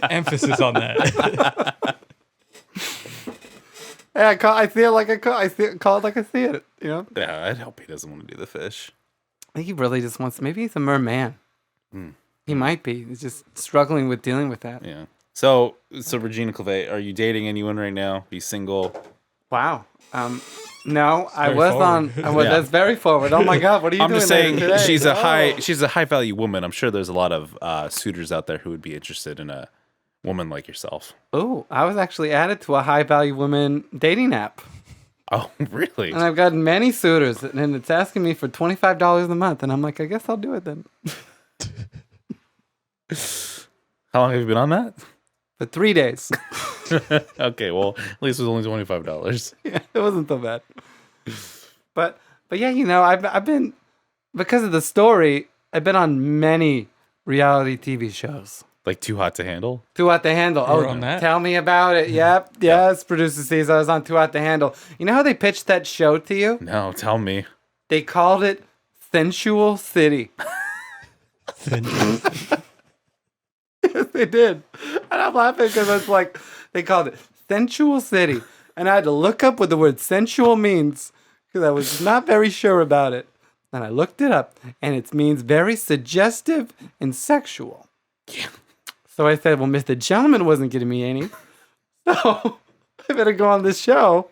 Emphasis on that. Yeah, I see it like I see it called like I see it. Yeah, I'd hope he doesn't want to do the fish. I think he really just wants. Maybe he's a merman. He might be. He's just struggling with dealing with that. Yeah. So Regina Clavet, are you dating anyone right now? Are you single? Wow. No, I very was forward. on. Yeah. That's very forward. Oh my God, what are you I'm doing just there saying today? she's a Oh. she's a high value woman. I'm sure there's a lot of suitors out there who would be interested in a woman like yourself. Oh, I was actually added to a high value woman dating app. Oh, really? And I've gotten many suitors, and it's asking me for $25 a month. And I'm like, I guess I'll do it then. How long have you been on that? For 3 days. Okay, well, at least it was only $25. Yeah, it wasn't so bad. But yeah, I've been, because of the story, I've been on many reality TV shows. Like Too Hot to Handle? Too Hot to Handle. You were Oh, on that? tell me about it. Yep. Yes, Producer Caesar. I was on Too Hot to Handle. You know how they pitched that show to you? No, tell me. They called it Sensual City. Yes, they did. And I'm laughing because it's like, they called it Sensual City. And I had to look up what the word sensual means because I was not very sure about it. And I looked it up, and it means very suggestive and sexual. So I said, well, Mr. Gentleman wasn't getting me any. So I better go on this show,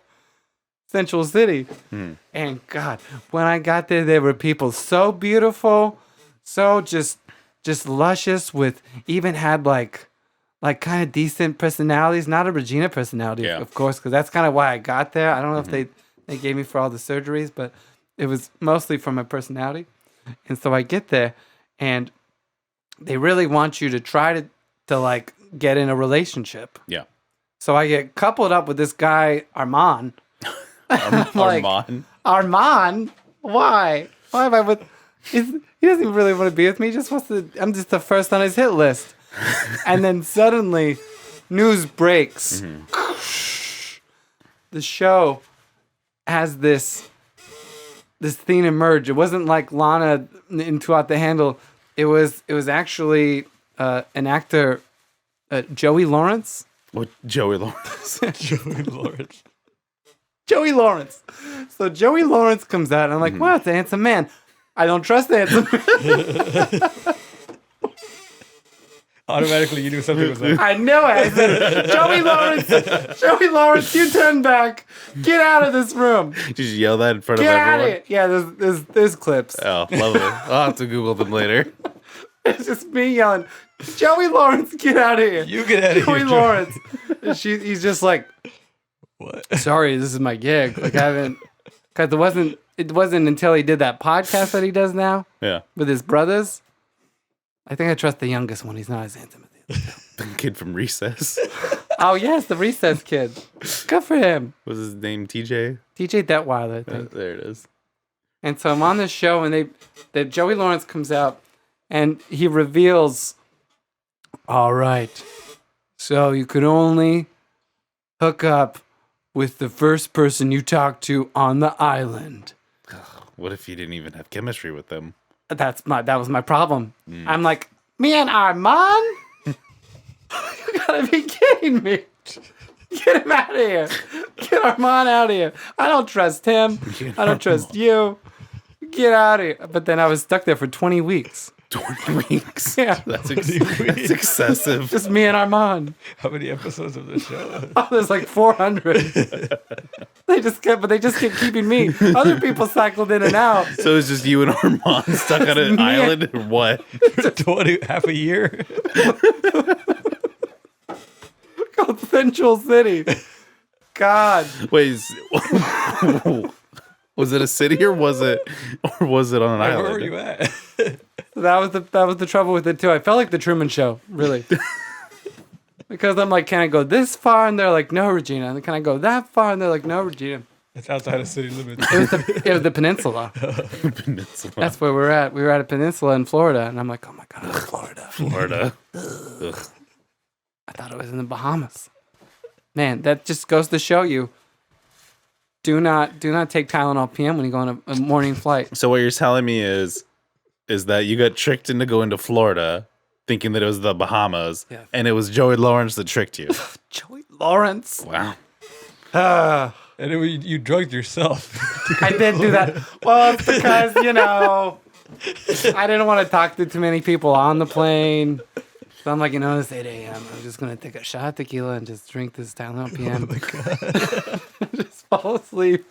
Sensual City. And God, when I got there were people so beautiful, so just luscious, with even had like kind of decent personalities. Not a Regina personality, Yeah. of course, because that's kind of why I got there. I don't know if they gave me for all the surgeries, but it was mostly for my personality. And so I get there, and they really want you to try to like get in a relationship. Yeah. So I get coupled up with this guy, Armand. Armand. Armand? Why? Why am I with... He doesn't even really want to be with me. He just wants to... I'm just the first on his hit list. And then suddenly, news breaks. The show has this thing emerge. It wasn't like Lana in Two Out the Handle. It was actually an actor, Joey Lawrence. What? Joey Lawrence. Joey Lawrence. Joey Lawrence. So Joey Lawrence comes out, and I'm like, wow, it's a handsome man. I don't trust the handsome man. Automatically, you knew something was like. I knew it. I said, Joey Lawrence, you turn back. Get out of this room. Did you yell that in front Get of out everyone? of it. Yeah, there's clips. Oh, lovely. I'll have to Google them later. It's just me yelling, Joey Lawrence, get out of here. You get out of Joey here, Lawrence. And he's just like, What? sorry, this is my gig. Like, I haven't, because it wasn't until he did that podcast that he does now Yeah. with his brothers. I think I trust the youngest one. He's not as handsome as the other. The kid from Recess. Oh, yes, the Recess kid. Good for him. Was his name TJ? DJ Detweiler, I think. There it is. And so I'm on this show, and Joey Lawrence comes out, and he reveals, all right, so you could only hook up with the first person you talk to on the island. What if you didn't even have chemistry with them? That was my problem. I'm like, me and Armand? You gotta be kidding me. Get him out of here. Get Armand out of here. I don't trust him. I don't trust you. Get out of here. But then I was stuck there for 20 weeks. 20 weeks? Yeah. That's excessive. Just me and Armand. How many episodes of the show? Oh, there's like 400. They just kept keeping me. Other people cycled in and out. So it's just you and Armand stuck on an island or what? 20, half a year. Called Central City. God. Wait, was it a city or was it on an island? Where were you at? That was the trouble with it too. I felt like the Truman Show, really. Because I'm like, can I go this far? And they're like, no, Regina. And can I go that far? And they're like, no, Regina. It's outside of city limits. It was the peninsula. Peninsula. That's where we're at. We were at a peninsula in Florida. And I'm like, oh my God, it's Florida. Florida. I thought it was in the Bahamas. Man, that just goes to show you, do not take Tylenol PM when you go on a morning flight. So what you're telling me is that you got tricked into going to Florida thinking that it was the Bahamas, Yes. and it was Joey Lawrence that tricked you. Joey Lawrence. Wow. And you drugged yourself. I did do that. Well, it's because, I didn't want to talk to too many people on the plane. So I'm like, it's 8 a.m. I'm just going to take a shot of tequila and just drink this Tylenol PM. Oh, my God. Just fall asleep.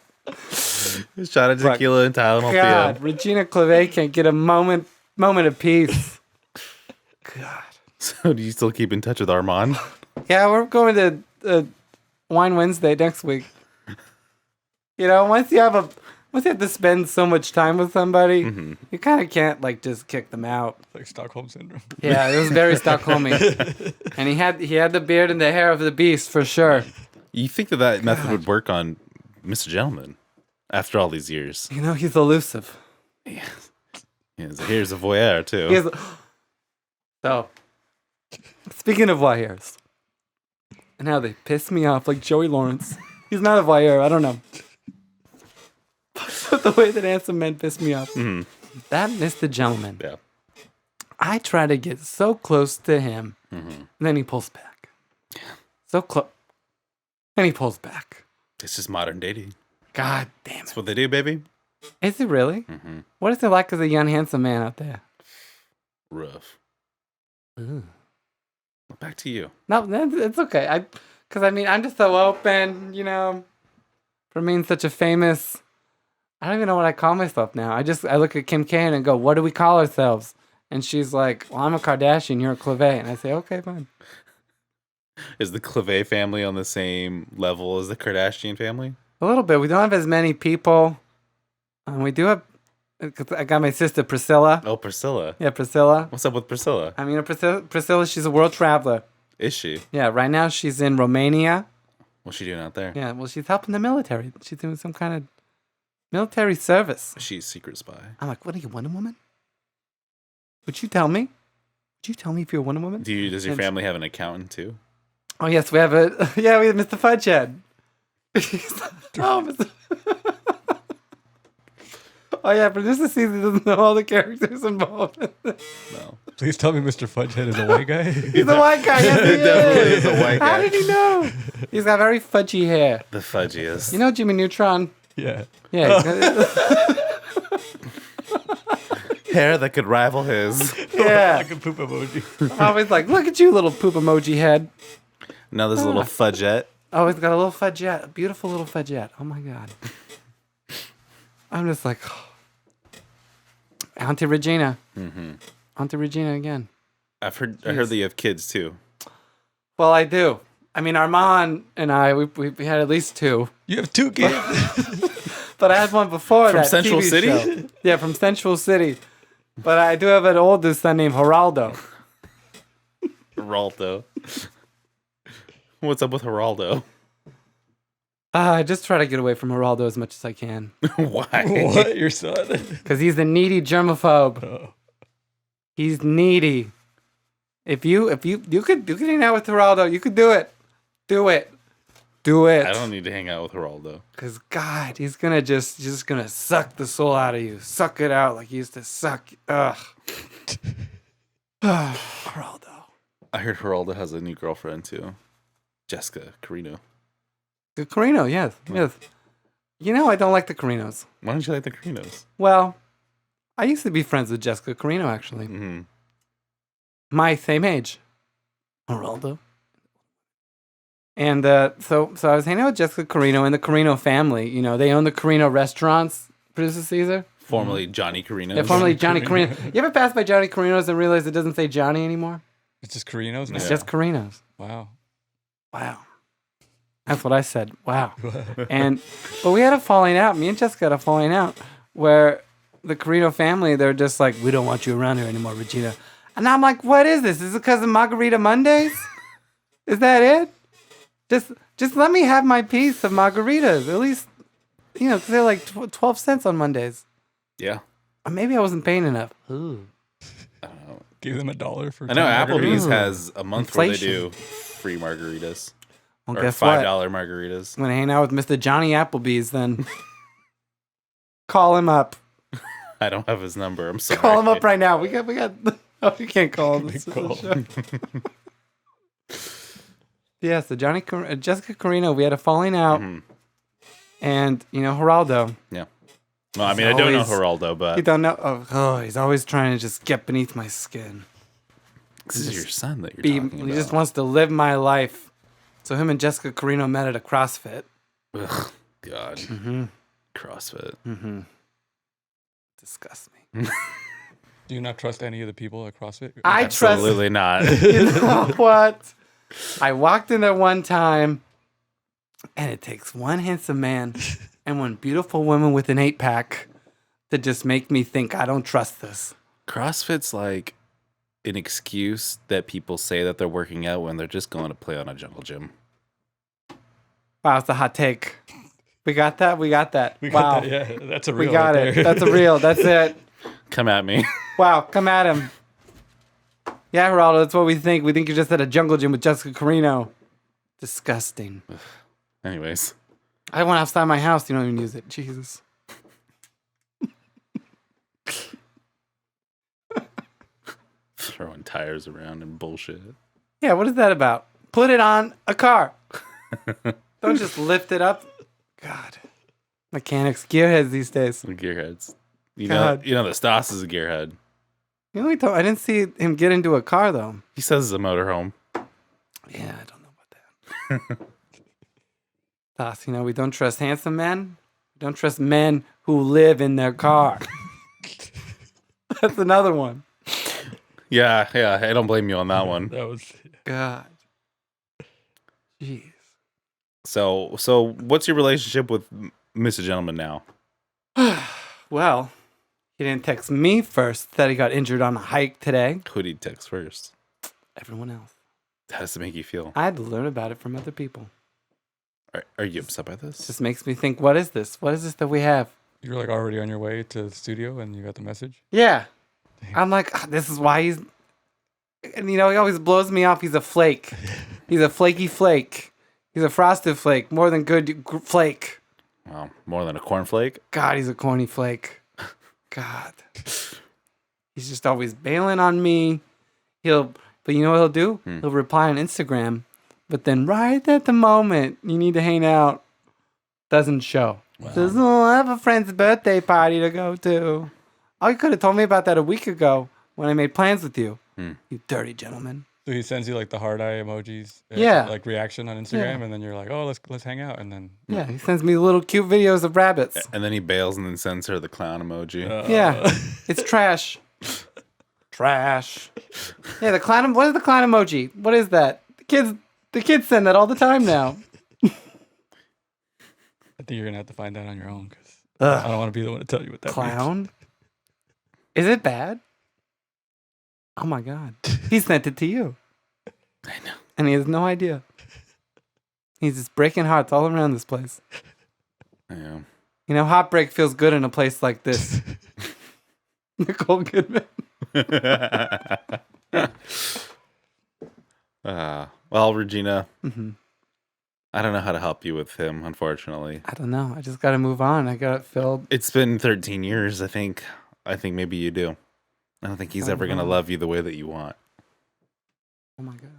Shot of tequila and Tylenol God, PM. Regina Clave can't get a moment of peace. God. So do you still keep in touch with Armand? Yeah, we're going to Wine Wednesday next week. Once you have to spend so much time with somebody, you kind of can't just kick them out. Like Stockholm syndrome. Yeah, it was very Stockholmian. And he had the beard and the hair of the beast for sure. You think that method would work on Mr. Gentleman after all these years? He's elusive. Yeah, here's a voyeur too. He is, so, speaking of voyeurs, and how they piss me off like Joey Lawrence. He's not a voyeur, I don't know. But the way that handsome men piss me off. That Mr. Gentleman. Yeah. I try to get so close to him, and then he pulls back. So close. And he pulls back. It's just modern dating. God damn it. That's what they do, baby. Is it really? What is it like as a young, handsome man out there? Rough. Ooh. Back to you. No, it's okay. I'm just so open, for being such a famous. I don't even know what I call myself now. I look at Kim K and go, what do we call ourselves? And she's like, well, I'm a Kardashian, you're a Clave. And I say, okay, fine. Is the Clave family on the same level as the Kardashian family? A little bit. We don't have as many people. We do have. I got my sister Priscilla. Oh, Priscilla. Yeah, Priscilla. What's up with Priscilla? Priscilla, she's a world traveler. Is she? Yeah, right now she's in Romania. What's she doing out there? Yeah, well, she's helping the military. She's doing some kind of military service. She's secret spy. I'm like, what are you, Wonder Woman? Would you tell me? Would you tell me if you're Wonder Woman? Does your family have an accountant too? Oh, yes, we have we have Mr. Fudgehead. Oh, Mr. Oh, yeah, producer season doesn't know all the characters involved. No. Please tell me Mr. Fudgehead is a white guy. He's a white guy. Yes, he Definitely is. is a white How guy. did he know? He's got very fudgy hair. The fudgiest. You know Jimmy Neutron? Yeah. Yeah. Hair that could rival his. Yeah. Like a poop emoji. Always like, look at you, little poop emoji head. Now there's a little fudgette. Oh, he's got a little fudgette. A beautiful little fudgette. Oh, my God. I'm just like, Auntie Regina. Mm-hmm. Auntie Regina again. I heard that you have kids too. Well, I do. I mean, Armand and I, we had at least two. You have 2 kids. But I had one before From that. Central TV City? show. Yeah, from Central City. But I do have an oldest son named Geraldo. Geraldo. What's up with Geraldo? I just try to get away from Geraldo as much as I can. Why? What? Your son? Because he's a needy germaphobe. Oh. He's needy. If you could hang out with Geraldo, you could do it. Do it. Do it. I don't need to hang out with Geraldo. Because God, he's gonna just gonna suck the soul out of you. Suck it out like he used to suck. Ugh. Geraldo. I heard Geraldo has a new girlfriend too. Jessica Carino. The Carino, yes. Yes. You know I don't like the Carinos. Why don't you like the Carinos? Well, I used to be friends with Jessica Carino, actually. Mm-hmm. My same age. Geraldo. And so I was hanging out with Jessica Carino and the Carino family. You know, they own the Carino restaurants, Producer Caesar. Formerly Johnny Carino. Yeah, formerly Johnny Carino. You ever pass by Johnny Carino's and realize it doesn't say Johnny anymore? It's just Carinos now? It's just Carino's. Wow. Wow. That's what I said. Wow. But we had a falling out. Me and Jessica had a falling out where the Carino family, they're just like, we don't want you around here anymore, Regina. And I'm like, what is this? Is it because of Margarita Mondays? Is that it? Just let me have my piece of margaritas. At least, you know, because they're like 12 cents on Mondays. Yeah. Or maybe I wasn't paying enough. Ooh. I don't know. Give them $1 for I know 10 Applebee's Ooh. has a month Inflation. where they do free margaritas. Well, Or guess $5 what? margaritas. I'm going to hang out with Mr. Johnny Applebee's then. Call him up. I don't have his number. I'm sorry. Call him up right now. We got. Oh, you can't call him. Big call. Yeah, so Jessica Carino, we had a falling out, Mhm. and you know Geraldo. Yeah. Well, I mean, He's I don't know always- Geraldo, You but don't know? Oh, he's always trying to just get beneath my skin. this is your son that you're He talking about. just wants to live my life. So him and Jessica Carino met at a CrossFit. Ugh, God. Mm-hmm. CrossFit. Mm-hmm. Disgust me. Do you not trust any of the people at CrossFit? I trust. Absolutely not. You know what? I walked in there one time, and it takes one handsome man and one beautiful woman with an 8-pack to just make me think I don't trust this. CrossFit's like an excuse that people say that they're working out when they're just going to play on a jungle gym. Wow, it's a hot take. We got that? We got that. We wow. got that. Yeah, that's a We real. got right it. there. That's a real. That's it. Come at me. Wow, come at him. Yeah, Geraldo, that's what we think. We think you're just at a jungle gym with Jessica Carino. Disgusting. Anyways. I have one outside my house. You don't even use it. Jesus. Throwing tires around and bullshit. Yeah, what is that about? Put it on a car. Don't just lift it up. God. Mechanics, gearheads these days. The gearheads. You God. know the Stas is a gearhead. You know, I didn't see him get into a car, though. He says it's a motorhome. Yeah, I don't know about that. Thus, you know, we don't trust handsome men. We don't trust men who live in their car. That's another one. Yeah, I don't blame you on that one. That was. God. Jeez. So what's your relationship with Mr. Gentleman now? Well, he didn't text me first that he got injured on a hike today. Who did he text first? Everyone else. How does it make you feel? I had to learn about it from other people. Are you upset by It this? just makes me think, what is this? What is this that we have? You're like already on your way to the studio and you got the message. Yeah. I'm like, this is why he's... And, he always blows me off. He's a flake. He's a flaky flake. He's a frosted flake. More than good flake. Well, more than a cornflake. God, he's a corny flake. God. He's just always bailing on me. But you know what he'll do? He'll reply on Instagram. But then right at the moment you need to hang out, doesn't show. Wow. Says, oh, I have a friend's birthday party to go to. Oh, you could have told me about that a week ago when I made plans with you. You dirty gentleman. So he sends you like the heart eye emojis, Yeah. like reaction on Instagram, and then you're like, oh, let's hang out, and then Yeah, he sends me little cute videos of rabbits. And then he bails and then sends her the clown emoji. Yeah, it's trash. Trash. Yeah, the clown. What is the clown emoji? What is that? The kids send that all the time now. I think you're gonna have to find that on your own because I don't want to be the one to tell you what that means. Clown? Is it bad? Oh my god. He sent it to you. I know. And he has no idea. He's just breaking hearts all around this place. Yeah. Heartbreak feels good in a place like this. Nicole Kidman. Well, Regina, Mm-hmm. I don't know how to help you with him, unfortunately. I don't know. I just got to move on. I got it filled. It's been 13 years, I think. I think maybe you do. I don't think he's ever going to love you the way that you want. Oh my god.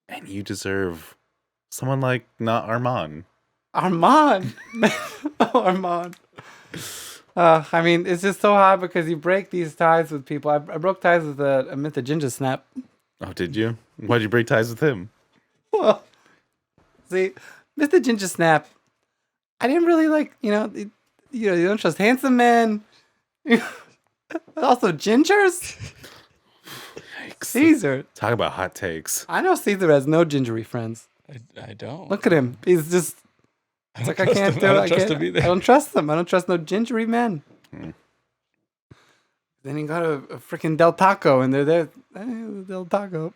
And you deserve someone like not Armand. Armand. Oh, Armand. I mean, it's just so hard because you break these ties with people. I broke ties with a Mr. Ginger Snap. Oh, did you? Why'd you break ties with him? Well, see, Mr. Ginger Snap, I didn't really like, you don't trust handsome men. Also, gingers? Yikes. Caesar. Talk about hot takes. I know Caesar has no gingery friends. I don't. Look at him. He's just, it's like, I can't do it. I don't trust him either. I don't trust them. I don't trust no gingery men. Then he got a freaking Del Taco, and they're there. Del Taco.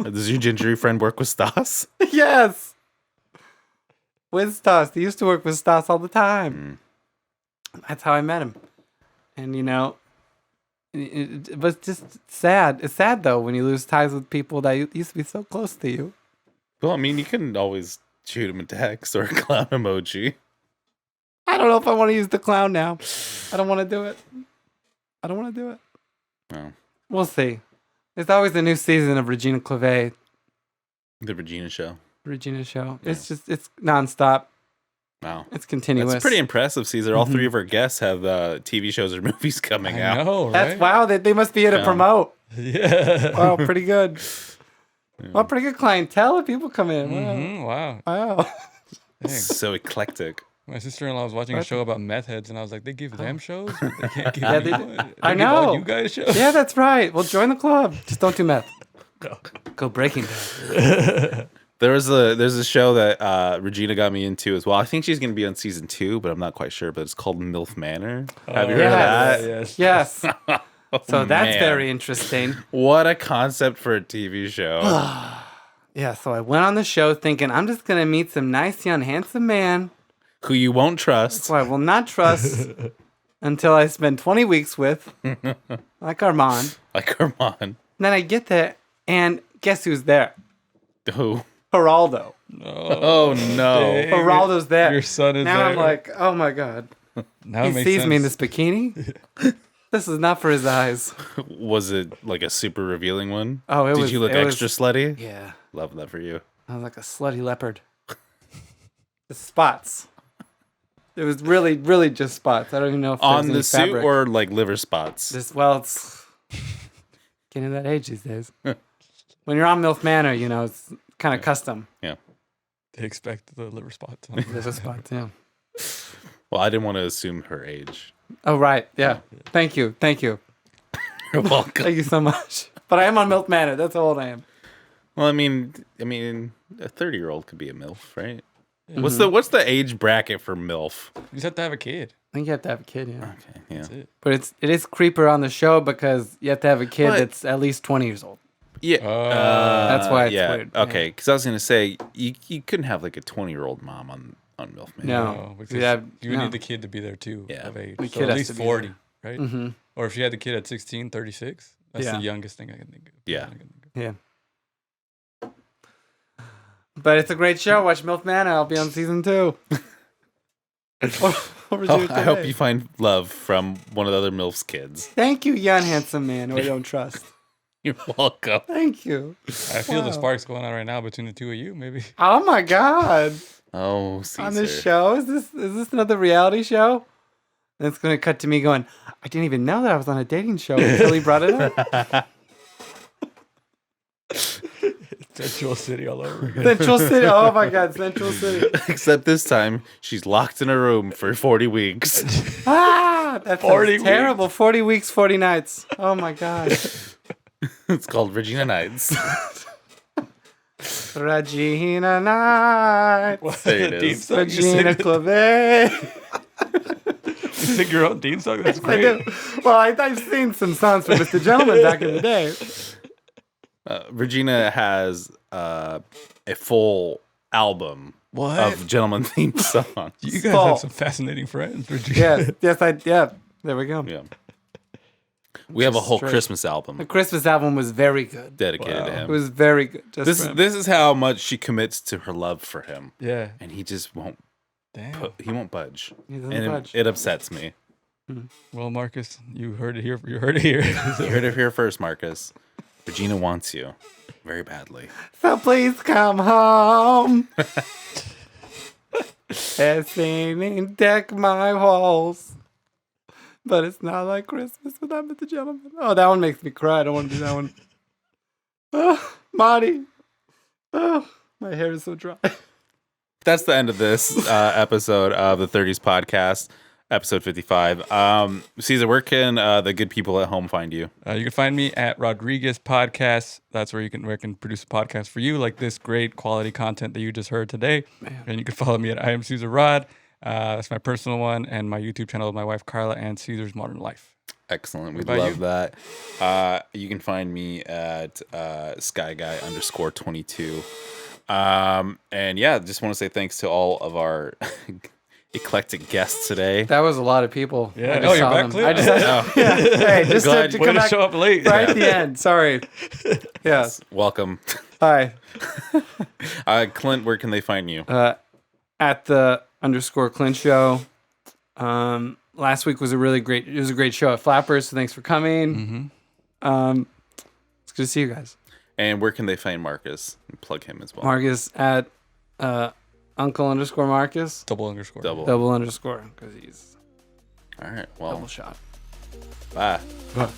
Does your gingery friend work with Stas? Yes. With Stas. He used to work with Stas all the time. That's how I met him. And, it was just sad. It's sad, though, when you lose ties with people that used to be so close to you. Well, I mean, you can always shoot him a text or a clown emoji. I don't know if I want to use the clown now. I don't want to do it. Oh, We'll see. There's always a new season of Regina Clave. the Regina show. Regina show. It's nonstop. Wow. It's continuous. That's pretty impressive, Caesar. All three of our guests have TV shows or movies coming I out. know, right? That's wow. They must be here to promote. Yeah. Wow, pretty good. Well, pretty good clientele. People come in. Wow. Mhm, wow. Wow. Dang. So eclectic. My sister-in-law was watching a show about meth heads, and I was like, they give them shows? But they can't give Yeah, me they one. do. They I give all know. you guys shows? Yeah, that's right. Well, join the club. Just don't do meth. Go Breaking Bad. There's a show that Regina got me into as well. I think she's going to be on season 2, but I'm not quite sure. But it's called MILF Manor. Have you heard of that? Yes. Yes. Oh, So that's man. very interesting. What a concept for a TV show. Yeah, so I went on the show thinking I'm just going to meet some nice, young, handsome man Who you won't trust. who I will not trust until I spend 20 weeks with, like Armand. Like Armand. And then I get there, and guess who's there? Who? Geraldo. Oh, no. Dang. Geraldo's there. Your son is now there. I'm like, oh my God. Now He it makes sees me in sense. this bikini. This is not for his eyes. Was it like a super revealing one? Oh, it Did was. you look it extra was- slutty? Yeah. Love that for you. I was like a slutty leopard. The spots. It was really, really just spots. I don't even know if there was On any the suit fabric. or like liver spots? Just, well, it's getting to that age these days. When you're on MILF Manor, it's kind of custom. Yeah. They expect the liver spots. There's a spot, yeah. Well, I didn't want to assume her age. Oh, right. Yeah. Thank you. You're welcome. Thank you so much. But I am on MILF Manor. That's how old I am. Well, I mean, a 30-year-old could be a MILF, right? What's the age bracket for MILF? You just have to have a kid. I think you have to have a kid, yeah. Okay, yeah. That's it. But it is creeper on the show because you have to have a kid But- that's at least 20 years old. Yeah. That's why it's yeah. weird. Okay, because I was gonna say you couldn't have like a 20-year-old mom on MILF Man. No. because Yeah, you no. need the kid to be there too, Yeah. of age. The So kid at has least to be 40, right? Mm-hmm. Or if she had the kid at 16, 36, that's Yeah. the youngest thing I can think of. Yeah. Yeah. But it's a great show. Watch MILF Man. I'll be on season 2. I hope you find love from one of the other MILF's kids. Thank you, young handsome man who I don't trust. You're welcome. Thank you. I feel the Wow. sparks going on right now between the two of you, maybe. Oh my God. Oh, Caesar. On this show? Is this another reality show? And it's gonna cut to me going, I didn't even know that I was on a dating show until he brought it up. Central City all over again. Central City. Oh my God, Central City. Except this time, she's locked in a room for 40 weeks. That 40 sounds terrible. 40 weeks, 40 nights. Oh my God. It's called Regina Nights. Regina Nights. There it Dean is. song? Regina Clave. You sing your own Dean song? That's I great. do. Well, I've seen some songs from Mr. Gentleman back in the day. Regina has a full album What? of gentleman themed songs. You guys Fall. have some fascinating friends, Regina. Yes, there we go. Yeah. We have a whole Straight. Christmas The album Christmas album was very good. dedicated to Wow. It him. was very good. Just This for him. this is how much she commits to her love for him, Yeah. and he just won't. Damn. He won't budge, He doesn't and budge. it upsets me. Well, Marcus, you heard it here. You heard it here. You heard it here first, Marcus. Regina wants you very badly. So please come home. And sing and deck my walls. But it's not like Christmas without Mr. Gentleman. Oh, that one makes me cry. I don't want to do that one. Oh, Marty. Oh, my hair is so dry. That's the end of this episode of the 30s podcast, episode 55. Caesar, where can the good people at home find you? You can find me at Rodriguez Podcasts. That's where I can produce a podcast for you, like this great quality content that you just heard today. And you can follow me at I am Caesar Rod. That's my personal one, and my YouTube channel with my wife Carla and Caesar's Modern Life. Excellent. We about love that. You can find me at SkyGuy_22. And yeah, just want to say thanks to all of our eclectic guests today. That was a lot of people. Yeah. I just Oh, you're saw back, them. Clint? I just yeah. Hey, just Glad- to Way come to back show up late. right at the end. Sorry. Yeah. Welcome. Hi. Clint, where can they find you? At the _Clint show. Last week was a great show at Flappers, so thanks for coming. Mm-hmm. It's good to see you guys. And where can they find Marcus? And plug him as well. Marcus at Uncle_Marcus. Double underscore. Double. Double underscore because he's All right. Well, double shot. bye. Bye.